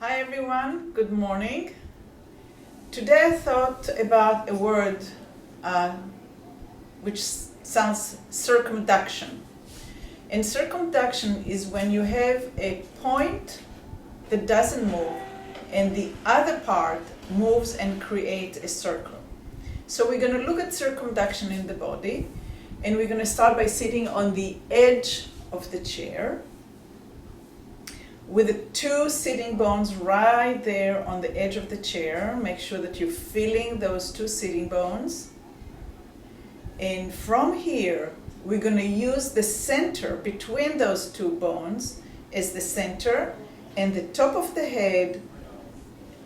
Hi everyone, good morning. Today I thought about a word which sounds circumduction. And circumduction is when you have a point that doesn't move and the other part moves and creates a circle. So we're going to look at circumduction in the body, and we're going to start by sitting on the edge of the chair with the two sitting bones right there on the edge of the chair. Make sure that you're feeling those two sitting bones. And from here, we're going to use the center between those two bones as the center, and the top of the head,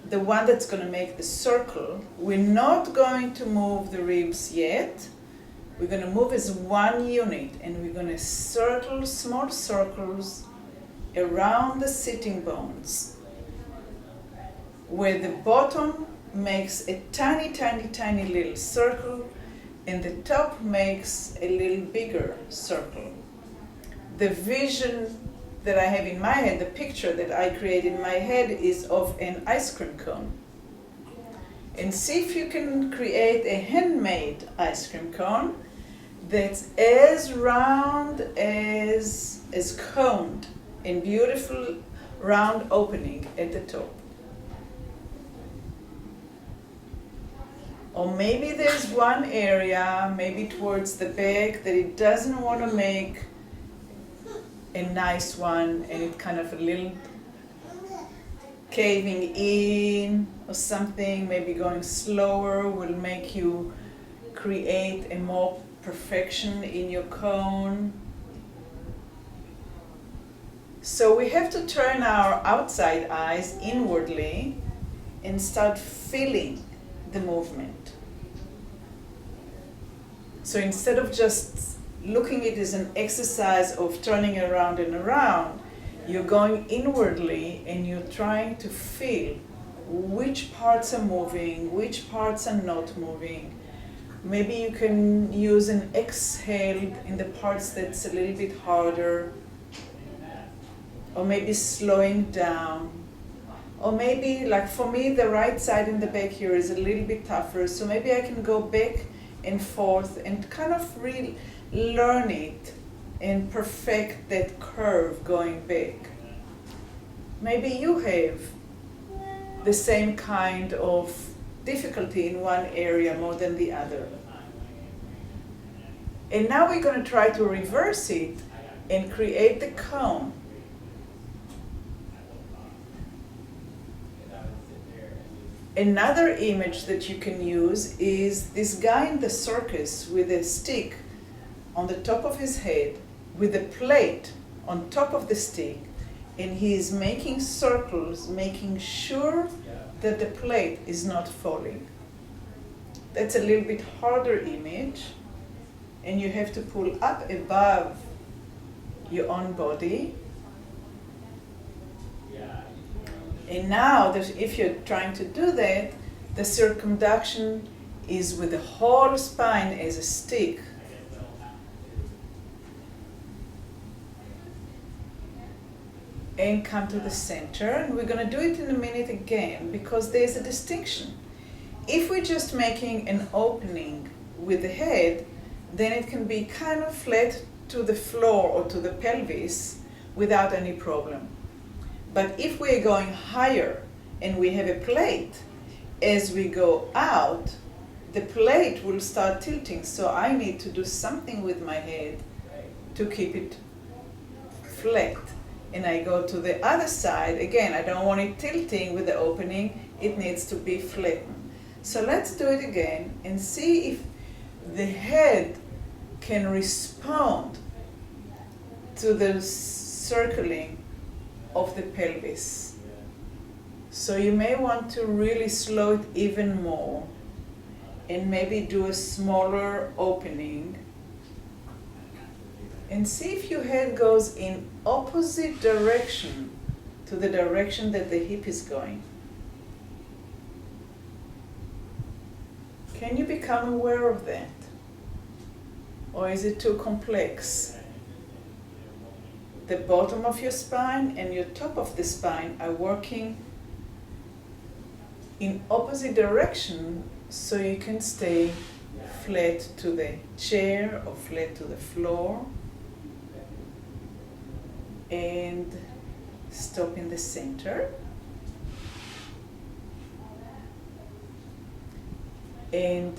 the one that's going to make the circle. We're not going to move the ribs yet. We're going to move as one unit, and we're going to circle small circles around the sitting bones, where the bottom makes a tiny, tiny, tiny little circle, and the top makes a little bigger circle. The vision that I have in my head, the picture that I create in my head, is of an ice cream cone. And see if you can create a handmade ice cream cone that's as round as coned, and beautiful round opening at the top. Or maybe there's one area, maybe towards the back, that it doesn't want to make a nice one, and it kind of a little caving in or something. Maybe going slower will make you create a more perfection in your cone. So we have to turn our outside eyes inwardly and start feeling the movement. So instead of just looking at it as an exercise of turning around and around, you're going inwardly and you're trying to feel which parts are moving, which parts are not moving. Maybe you can use an exhale in the parts that's a little bit harder, or maybe slowing down. Or maybe, like for me, the right side in the back here is a little bit tougher, so maybe I can go back and forth and kind of really learn it and perfect that curve going back. Maybe you have the same kind of difficulty in one area more than the other. And now we're going to try to reverse it and create the cone. Another image that you can use is this guy in the circus with a stick on the top of his head, with a plate on top of the stick, and he is making circles, making sure that the plate is not falling. That's a little bit harder image, and you have to pull up above your own body. And now, if you're trying to do that, the circumduction is with the whole spine as a stick. And come to the center. And we're going to do it in a minute again, because there's a distinction. If we're just making an opening with the head, then it can be kind of flat to the floor or to the pelvis without any problem. But if we're going higher and we have a plate, as we go out, the plate will start tilting. So I need to do something with my head to keep it flat. And I go to the other side. Again, I don't want it tilting with the opening. It needs to be flattened. So let's do it again and see if the head can respond to the circling of the pelvis. So you may want to really slow it even more and maybe do a smaller opening, and see if your head goes in opposite direction to the direction that the hip is going. Can you become aware of that? Or is it too complex? The bottom of your spine and your top of the spine are working in opposite direction so you can stay flat to the chair or flat to the floor, and stop in the center. And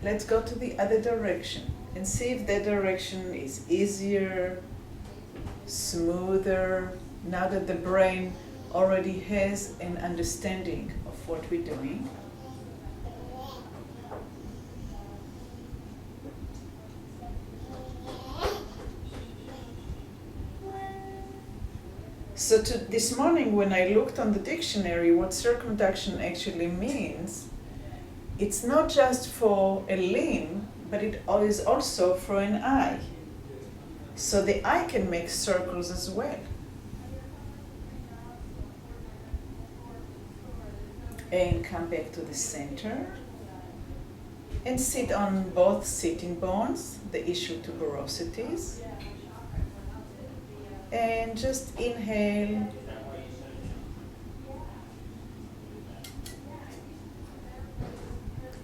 let's go to the other direction and see if that direction is easier, smoother, now that the brain already has an understanding of what we're doing. So this morning when I looked on the dictionary what circumduction actually means, it's not just for a limb, but it is also for an eye. So the eye can make circles as well. And come back to the center and sit on both sitting bones, the ischial tuberosities. And just inhale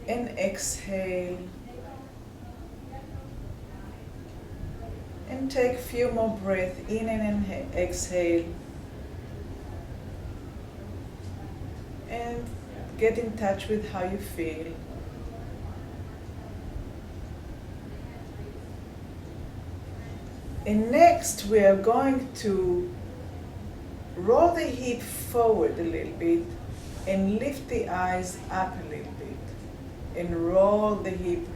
and exhale. And take a few more breaths in and exhale. And get in touch with how you feel. And next we are going to roll the hip forward a little bit and lift the eyes up a little bit. And roll the hip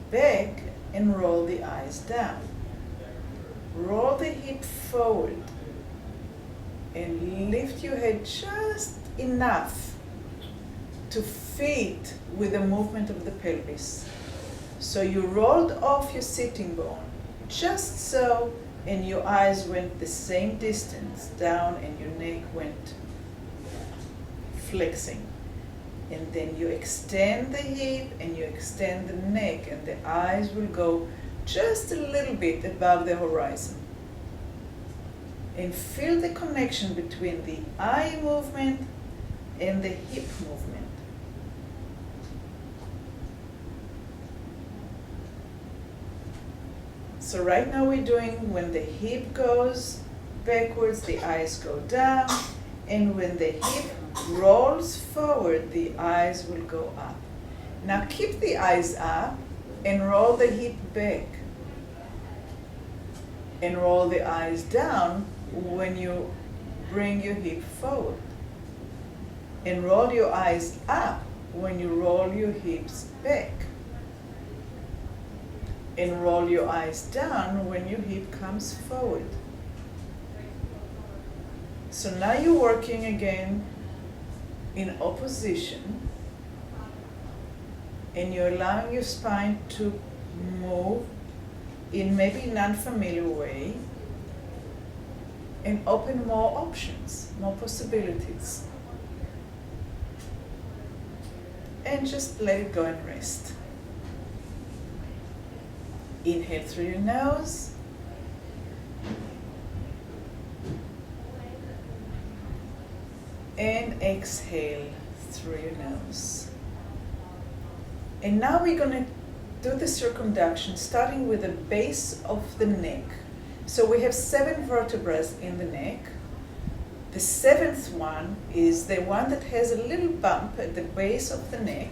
back and roll the eyes down. Roll the hip forward and lift your head just enough to fit with the movement of the pelvis. So you rolled off your sitting bone, just so, and your eyes went the same distance down and your neck went flexing. And then you extend the hip and you extend the neck and the eyes will go just a little bit above the horizon. And feel the connection between the eye movement and the hip movement. So right now we're doing when the hip goes backwards, the eyes go down, and when the hip rolls forward, the eyes will go up. Now keep the eyes up and roll the hip back. And roll the eyes down when you bring your hip forward. And roll your eyes up when you roll your hips back. And roll your eyes down when your hip comes forward. So now you're working again in opposition, and you're allowing your spine to move in maybe an unfamiliar way and open more options, more possibilities. And just let it go and rest. Inhale through your nose. And exhale through your nose. And now we're going to do the circumduction starting with the base of the neck. So we have 7 vertebrae in the neck. The 7th one is the one that has a little bump at the base of the neck.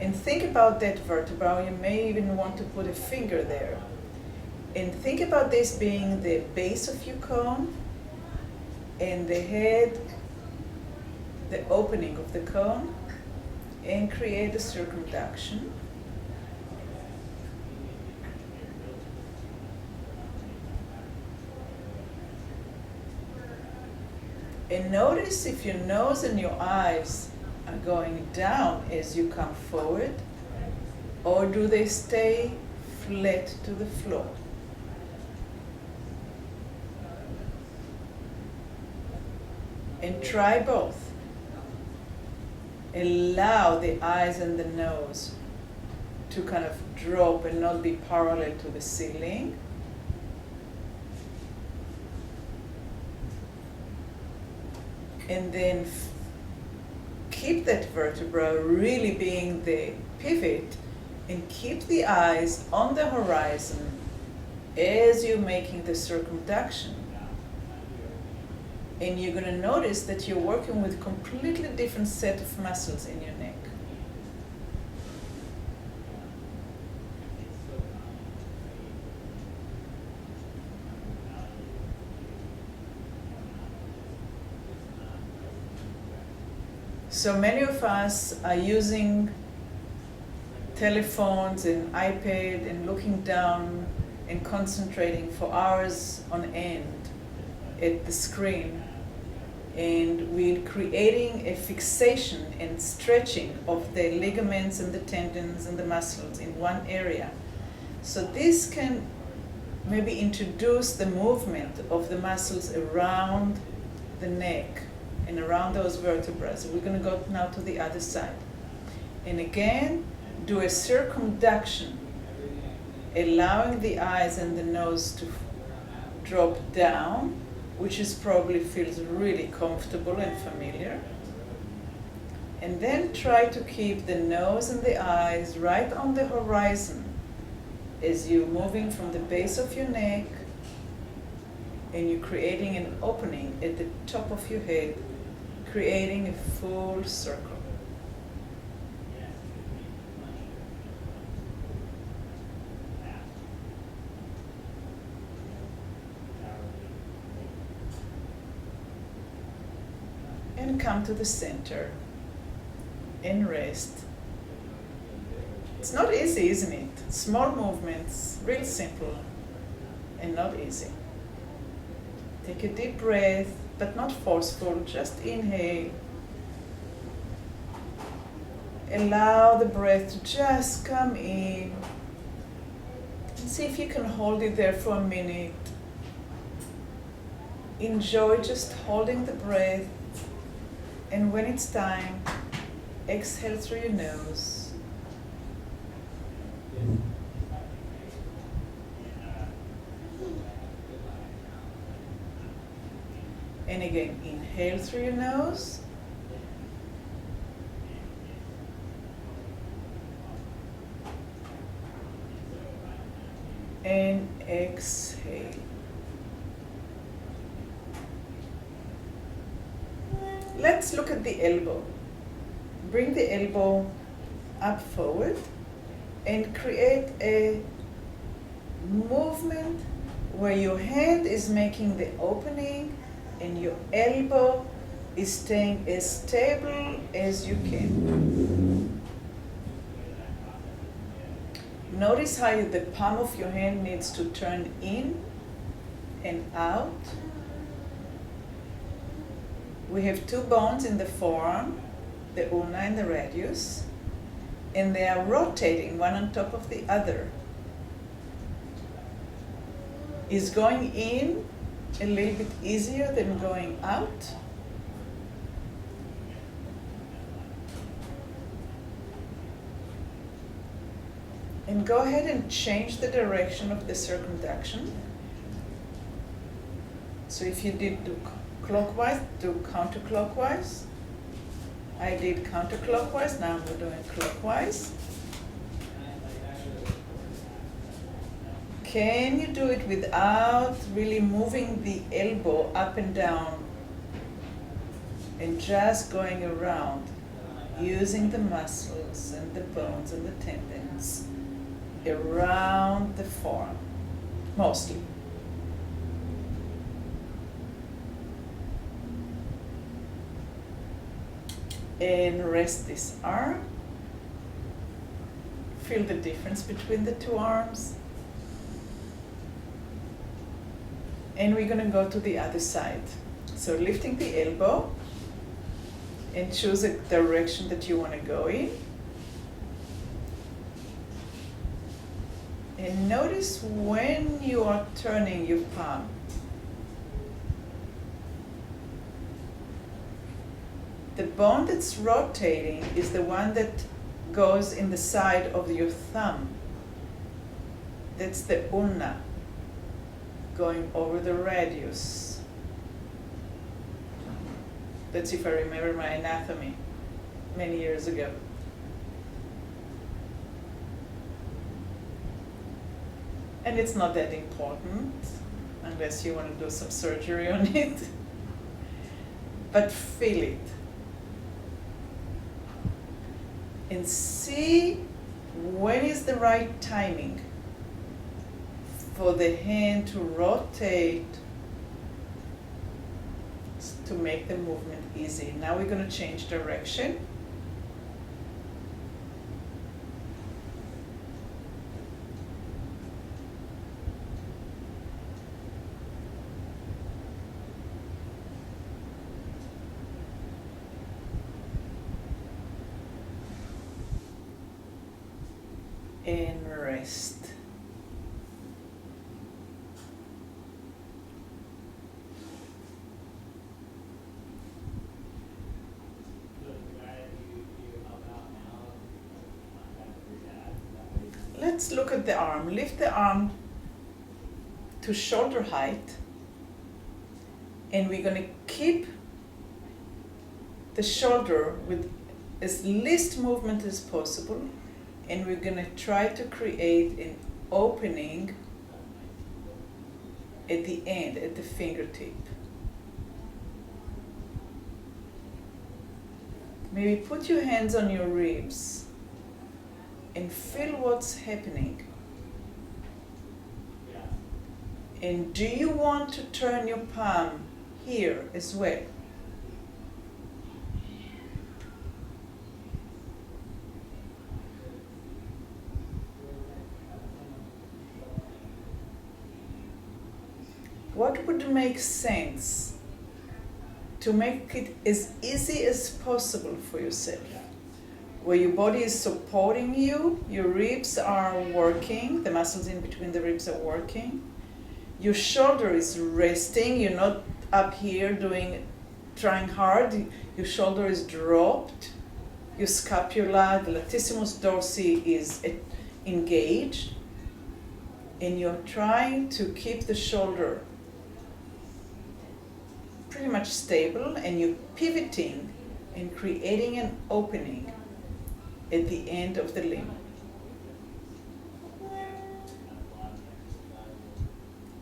And think about that vertebra. You may even want to put a finger there. And think about this being the base of your cone, and the head, the opening of the cone, and create a circumduction. And notice if your nose and your eyes are going down as you come forward, or do they stay flat to the floor? And try both. Allow the eyes and the nose to kind of drop and not be parallel to the ceiling. And then keep that vertebra really being the pivot and keep the eyes on the horizon as you're making the circumduction. And you're going to notice that you're working with a completely different set of muscles in your neck. So many of us are using telephones and iPad and looking down and concentrating for hours on end at the screen. And we're creating a fixation and stretching of the ligaments and the tendons and the muscles in one area. So this can maybe introduce the movement of the muscles around the neck and around those vertebrae. So we're going to go now to the other side. And again, do a circumduction, allowing the eyes and the nose to drop down, which is probably feels really comfortable and familiar. And then try to keep the nose and the eyes right on the horizon as you're moving from the base of your neck and you're creating an opening at the top of your head, creating a full circle. And come to the center and rest. It's not easy, isn't it? Small movements, real simple and not easy. Take a deep breath, but not forceful, just inhale. Allow the breath to just come in. And see if you can hold it there for a minute. Enjoy just holding the breath. And when it's time, exhale through your nose. And again, inhale through your nose. And exhale. Let's look at the elbow. Bring the elbow up forward and create a movement where your hand is making the opening and your elbow is staying as stable as you can. Notice how the palm of your hand needs to turn in and out. We have two bones in the forearm, the ulna and the radius, and they are rotating one on top of the other. Is going in a little bit easier than going out? And go ahead and change the direction of the circumduction. So if you did do clockwise, do counterclockwise. I did counterclockwise, now we're doing clockwise. Can you do it without really moving the elbow up and down and just going around, using the muscles and the bones and the tendons around the forearm, mostly. And rest this arm. Feel the difference between the two arms. And we're going to go to the other side. So lifting the elbow and choose a direction that you want to go in. And notice when you are turning your palm. The bone that's rotating is the one that goes in the side of your thumb. That's the ulna, going over the radius. That's if I remember my anatomy. many years ago. And it's not that important unless you want to do some surgery on it. But feel it. And see when is the right timing for the hand to rotate to make the movement easy. Now we're going to change direction. And rest. Let's look at the arm. Lift the arm to shoulder height, and we're going to keep the shoulder with as least movement as possible, and we're going to try to create an opening at the end, at the fingertip. Maybe put your hands on your ribs and feel what's happening. And do you want to turn your palm here as well? What would make sense to make it as easy as possible for yourself? Where your body is supporting you, your ribs are working, the muscles in between the ribs are working, your shoulder is resting, you're not up here trying hard, your shoulder is dropped, your scapula, the latissimus dorsi is engaged, and you're trying to keep the shoulder pretty much stable, and you're pivoting and creating an opening at the end of the limb.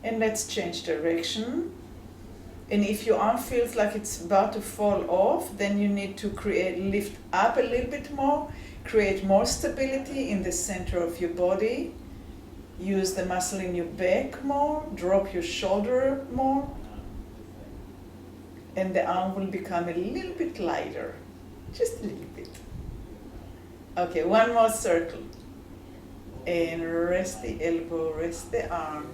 And let's change direction. And if your arm feels like it's about to fall off, then you need to lift up a little bit more, create more stability in the center of your body, use the muscle in your back more, drop your shoulder more, and the arm will become a little bit lighter, just a little bit. Okay, one more circle. And rest the elbow, rest the arm.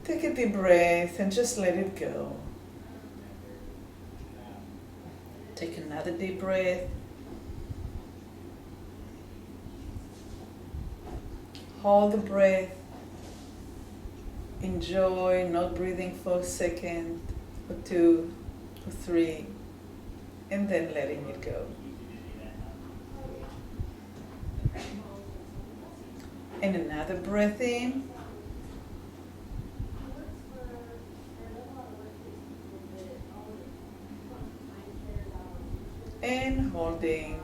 Take a deep breath and just let it go. Take another deep breath. Hold the breath. Enjoy not breathing for a second, or two, or three, and then letting it go. And another breath in. And holding.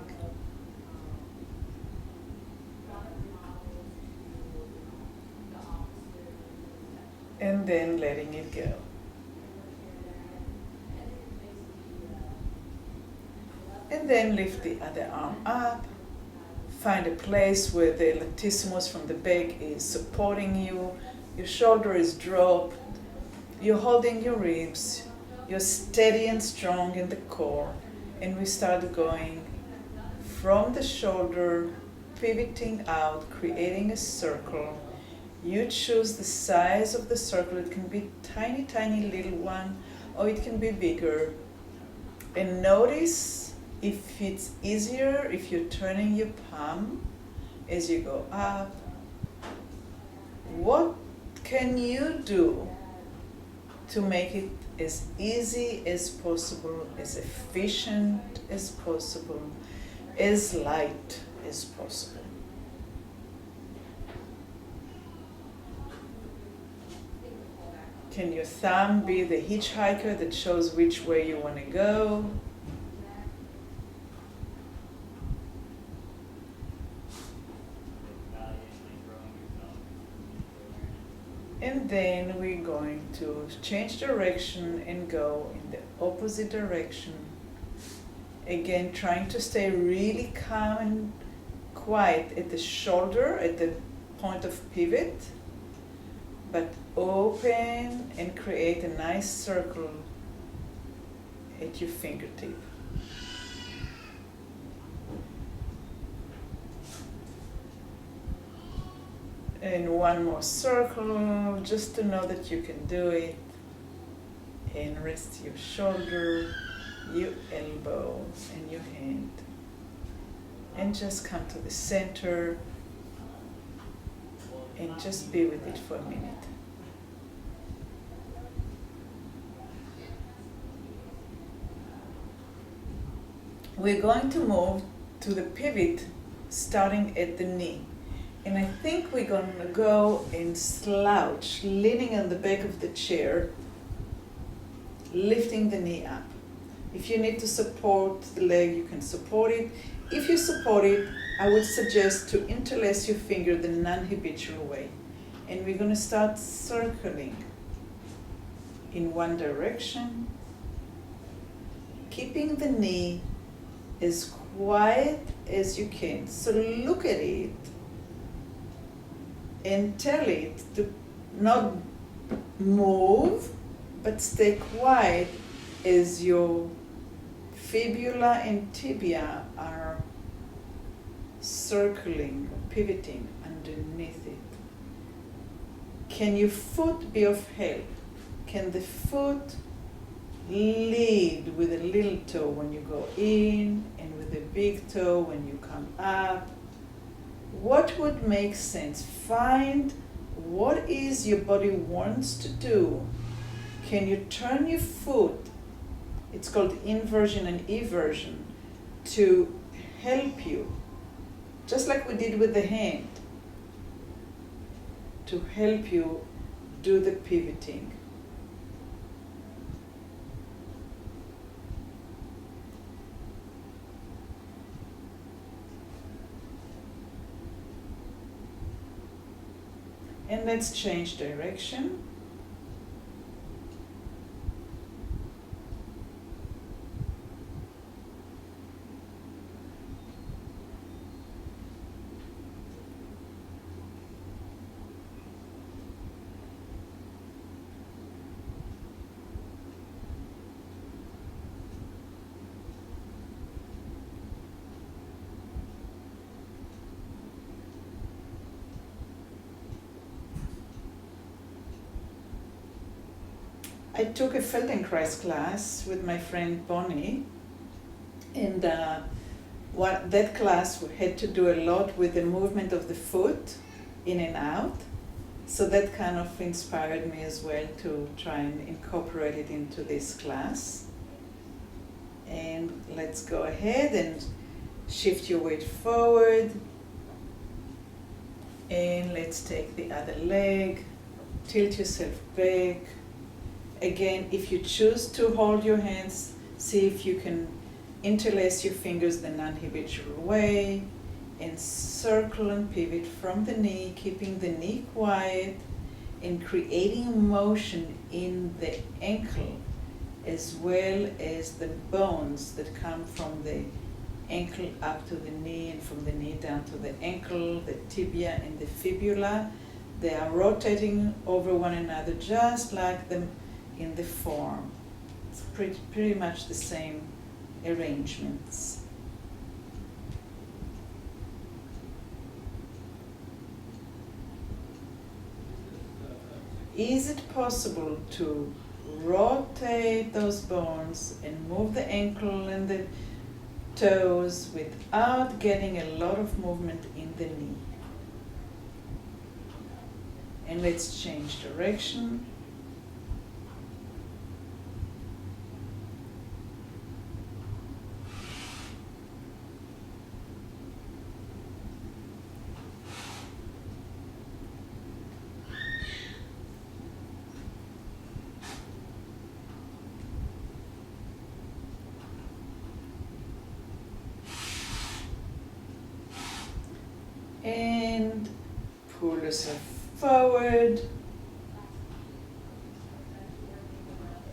And then letting it go. And then lift the other arm up. Find a place where the latissimus from the back is supporting you. Your shoulder is dropped. You're holding your ribs. You're steady and strong in the core. And we start going from the shoulder, pivoting out, creating a circle. You choose the size of the circle. It can be tiny, tiny little one, or it can be bigger. And notice if it's easier, if you're turning your palm as you go up. What can you do to make it as easy as possible, as efficient as possible, as light as possible? Can your thumb be the hitchhiker that shows which way you want to go? And then we're going to change direction and go in the opposite direction. Again, trying to stay really calm and quiet at the shoulder, at the point of pivot, but open and create a nice circle at your fingertip. And one more circle, just to know that you can do it. And rest your shoulder, your elbow, and your hand. And just come to the center and just be with it for a minute. We're going to move to the pivot starting at the knee. And I think we're going to go in slouch, leaning on the back of the chair, lifting the knee up. If you need to support the leg, you can support it. If you support it, I would suggest to interlace your finger the non-habitual way. And we're going to start circling in one direction, keeping the knee as quiet as you can. So look at it and tell it to not move, but stay quiet as your fibula and tibia are circling, pivoting underneath it. Can your foot be of help? Can the foot lead with a little toe when you go in and with a big toe when you come up? What would make sense? Find what is your body wants to do. Can you turn your foot, it's called inversion and eversion, to help you, just like we did with the hand, to help you do the pivoting. And let's change direction. I took a Feldenkrais class with my friend Bonnie, and that class had to do a lot with the movement of the foot in and out. So that kind of inspired me as well to try and incorporate it into this class. And let's go ahead and shift your weight forward. And let's take the other leg, tilt yourself back. Again, if you choose to hold your hands, see if you can interlace your fingers the non-habitual way and circle and pivot from the knee, keeping the knee quiet and creating motion in the ankle as well as the bones that come from the ankle up to the knee and from the knee down to the ankle, the tibia and the fibula. They are rotating over one another just like them in the form. It's pretty much the same arrangements. Is it possible to rotate those bones and move the ankle and the toes without getting a lot of movement in the knee? And let's change direction. And pull yourself forward